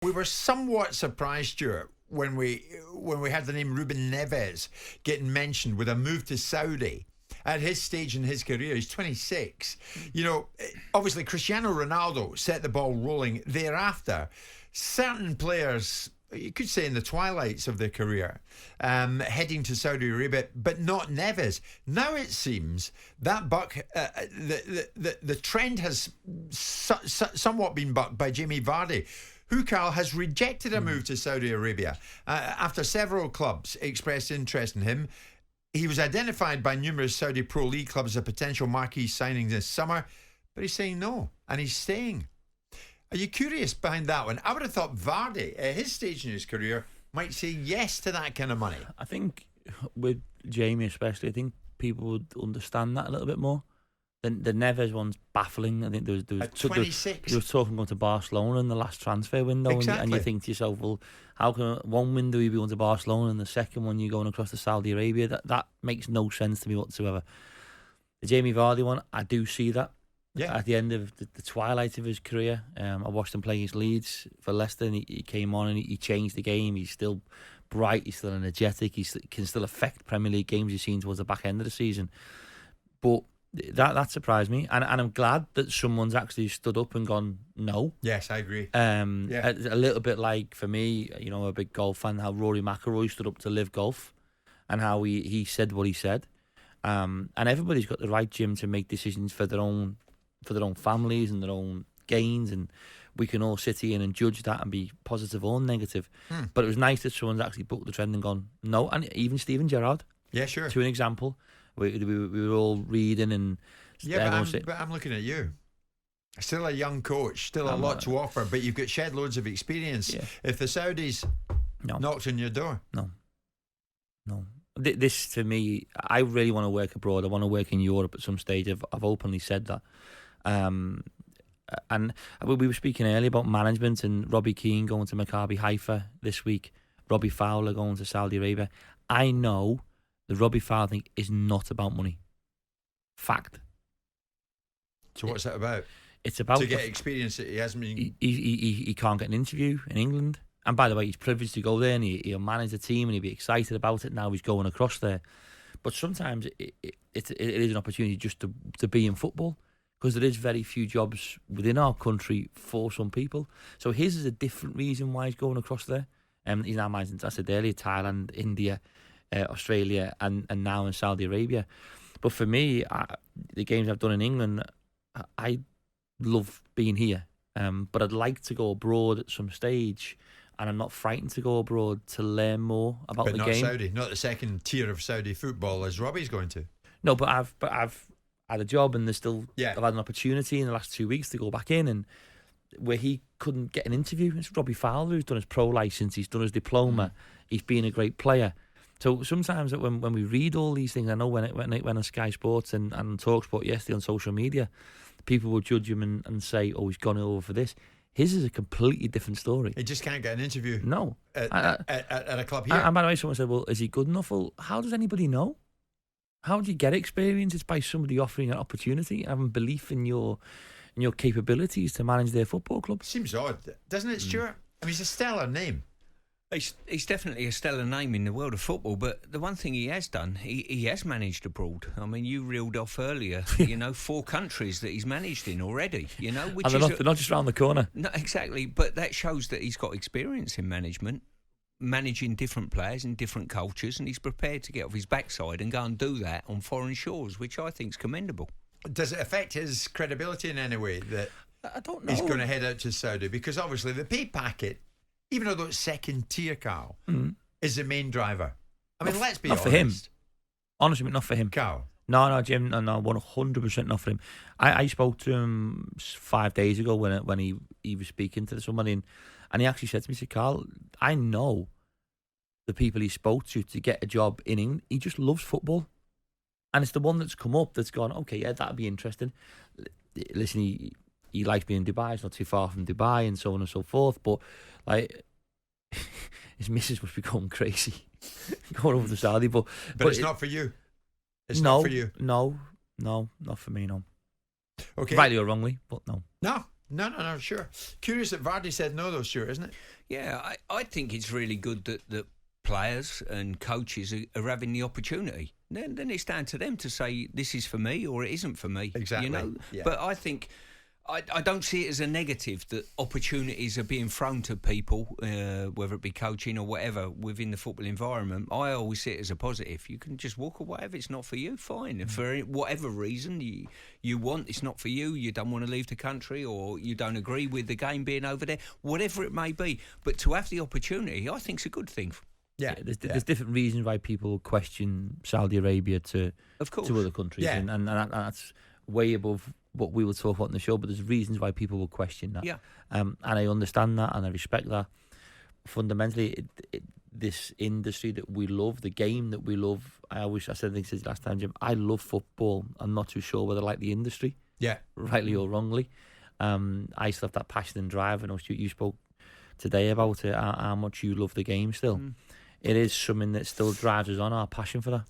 We were somewhat surprised, Stuart, when we had the name Ruben Neves getting mentioned with a move to Saudi. At his stage in his career, he's 26. You know, obviously Cristiano Ronaldo set the ball rolling thereafter. Certain players, you could say in the twilights of their career, heading to Saudi Arabia, but not Neves. Now it seems that the trend has somewhat been bucked by Jamie Vardy, who, Karl, has rejected a move to Saudi Arabia after several clubs expressed interest in him. He was identified by numerous Saudi Pro League clubs as a potential marquee signing this summer, but he's saying no, and he's staying. Are you curious behind that one? I would have thought Vardy, at his stage in his career, might say yes to that kind of money. I think with Jamie especially, I think people would understand that a little bit more. The Neves one's baffling. I think there was at 26. There was talking going to Barcelona in the last transfer window, exactly. and you think to yourself, well, how can one window you be going to Barcelona and the second one you're going across to Saudi Arabia? That makes no sense to me whatsoever. The Jamie Vardy one, I do see that. Yeah. At the end of the twilight of his career, I watched him play against Leeds for Leicester, and he came on and he changed the game. He's still bright, he's still energetic, he can still affect Premier League games you've seen towards the back end of the season. But that surprised me, and I'm glad that someone's actually stood up and gone no. Yes, I agree. A little bit like, for me, you know, a big golf fan, how Rory McIlroy stood up to live golf, and how he said what he said. And everybody's got the right, Jim, to make decisions for their own families and their own gains, and we can all sit here and judge that and be positive or negative. But it was nice that someone's actually booked the trend and gone no, and even Steven Gerrard. Yeah, sure. To an example. We were all reading and... Yeah, but I'm looking at you. Still a young coach, still a lot to offer, but you've got shed loads of experience. Yeah. If the Saudis knocked on your door... No. This, to me, I really want to work abroad. I want to work in Europe at some stage. I've openly said that. And we were speaking earlier about management and Robbie Keane going to Maccabi Haifa this week, Robbie Fowler going to Saudi Arabia. I know the Robbie Fowler thing is not about money. Fact. So what's that about? It's about... To get experience that he hasn't been... He can't get an interview in England. And by the way, he's privileged to go there and he'll manage the team and he'll be excited about it now he's going across there. But sometimes it is an opportunity just to be in football, because there is very few jobs within our country for some people. So his is a different reason why he's going across there. He's now managing, as I said earlier, Thailand, India, Australia, and now in Saudi Arabia. But for me, the games I've done in England, I love being here. But I'd like to go abroad at some stage, and I'm not frightened to go abroad to learn more about the game. But not Saudi, not the second tier of Saudi football as Robbie's going to. No, but I've had a job, and I've had an opportunity in the last 2 weeks to go back in, and where he couldn't get an interview. It's Robbie Fowler who's done his pro licence, he's done his diploma, he's been a great player. So sometimes when we read all these things, I know when on Sky Sports and talkSPORT yesterday on social media, people will judge him and say, oh, he's gone over for this. His is a completely different story. He just can't get an interview. No. At a club here. And by the way, someone said, well, is he good enough? Well, how does anybody know? How do you get experience? It's by somebody offering an opportunity, having belief in your capabilities to manage their football club. Seems odd, doesn't it, Stuart? I mean, it's a stellar name. He's definitely a stellar name in the world of football, but the one thing he has done, he has managed abroad. I mean, you reeled off earlier, 4 countries that he's managed in already, which and they're not just around the corner. No, exactly, but that shows that he's got experience in management, managing different players in different cultures, and he's prepared to get off his backside and go and do that on foreign shores, which I think is commendable. Does it affect his credibility in any way that I don't know. He's going to head out to Saudi? Because obviously the pay packet, even although it's second tier, Karl, is the main driver. I mean, let's be honest. Not for him. Honestly, not for him. Karl? No, Jim, no, 100% not for him. I spoke to him 5 days ago when he was speaking to somebody, and he actually said to me, he said, Karl, I know the people he spoke to get a job in England. He just loves football. And it's the one that's come up that's gone, okay, yeah, that'd be interesting. Listen, he likes being in Dubai. It's not too far from Dubai and so on and so forth. But, like, his missus must be going crazy going over to Saudi. But it's not for you. It's not for you. No, not for me, no. Okay. Rightly or wrongly, but no. No, No, sure. Curious that Vardy said no, though, Stuart, isn't it? Yeah, I think it's really good that players and coaches are having the opportunity. Then it's down to them to say this is for me or it isn't for me. Exactly. You know? Yeah. But I think I don't see it as a negative that opportunities are being thrown to people, whether it be coaching or whatever, within the football environment. I always see it as a positive. You can just walk away if it's not for you, fine. And for whatever reason you want, it's not for you, you don't want to leave the country or you don't agree with the game being over there, whatever it may be. But to have the opportunity, I think is a good thing. Yeah, there's different reasons why people question Saudi Arabia to other countries, and that's way above what we will talk about in the show. But there's reasons why people will question that. Yeah, and I understand that, and I respect that. Fundamentally, this industry that we love, the game that we love. I said this last time, Jim. I love football. I'm not too sure whether I like the industry. Yeah, rightly or wrongly. I still have that passion and drive. I know you spoke today about it. How much you love the game still. It is something that still drives us on, our passion for that.